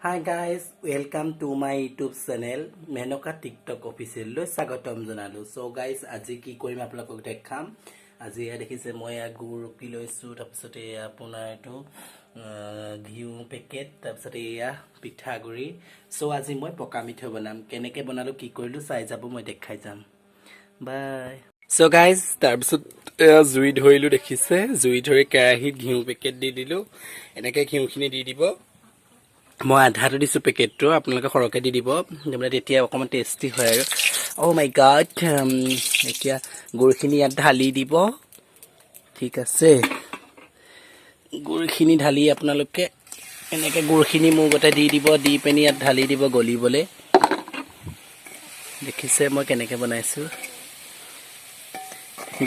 Hi guys, welcome to my YouTube channel Menoka TikTok official লৈ স্বাগতম জনালো। So guys, আজি কি কৰিম আপোনালোকক দেখাম। আজি দেখিছে মই গুৰ কি লৈছো, তাৰপিছত আপোনাৰ এটো ঘিউ পেকেট, তাৰপিছত পিঠাগুৰি। So আজি মই পকা মিঠৈ বনাম। কেনেকৈ বনালো কি কৰিলো চাই যাব, মই দেখাই যাম। বাই। So guys, তাৰপিছত জুই ধৰিলো, দেখিছে জুই ধৰি কেৰাহীত ঘিউ পেকেট দি দিলো। এনেকৈ ঘিউখিনি দি দিব। মই আধাটো দিছো পেকেটটো, আপোনালোকে সৰহকৈ দি দিব, তেতিয়া অকণমান টেষ্টি হয় আৰু। অ' মাই গড, এতিয়া গুড়খিনি ইয়াত ঢালি দিব। ঠিক আছে, গুড়খিনি ঢালি আপোনালোকে এনেকৈ গুড়খিনি মোৰ গোটেই দি দিব, দি পিনি ইয়াত ঢালি দিব গলিবলৈ। দেখিছে মই কেনেকৈ বনাইছোঁ।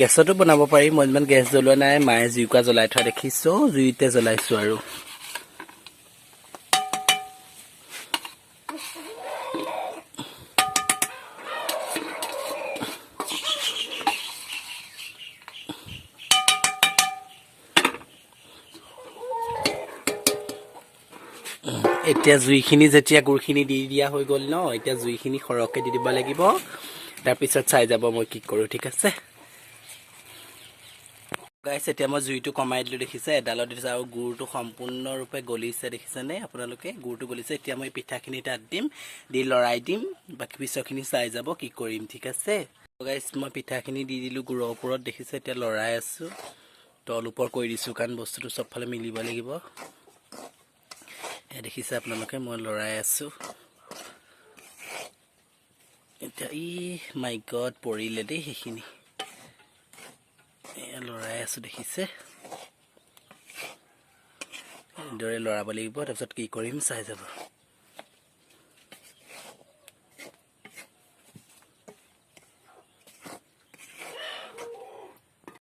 গেছতো বনাব পাৰি, মই ইমান গেছ জ্বলোৱা নাই, মায়ে জুইকুৰা জ্বলাই থোৱা দেখিছোঁ, জুইতে জ্বলাইছোঁ আৰু। এতিয়া জুইখিনি যেতিয়া গুড়খিনি দি দিয়া হৈ গ'ল ন, এতিয়া জুইখিনি সৰহকৈ দি দিব লাগিব। তাৰপিছত চাই যাব মই কি কৰোঁ, ঠিক আছে গাইছ। এতিয়া মই জুইটো কমাই দিলোঁ, দেখিছে এডালত দিছোঁ আৰু গুড়টো সম্পূৰ্ণৰূপে গলিছে, দেখিছেনে আপোনালোকে গুড়টো গলিছে। এতিয়া মই পিঠাখিনি তাত দিম, দি লৰাই দিম, বাকী পিছৰখিনি চাই যাব কি কৰিম, ঠিক আছে গাইছ। মই পিঠাখিনি দি দিলোঁ গুড়ৰ ওপৰত, দেখিছে এতিয়া লৰাই আছোঁ, তল ওপৰ কৰি দিছোঁ, কাৰণ বস্তুটো চবফালে মিলিব লাগিব। দেখিছে আপোনালোকে মই লৰাই আছোঁ। এতিয়া মাই গড পৰিলে দেই, সেইখিনি লৰাই আছোঁ, দেখিছে এনেদৰে লৰাব লাগিব। তাৰপিছত কি কৰিম চাই যাব।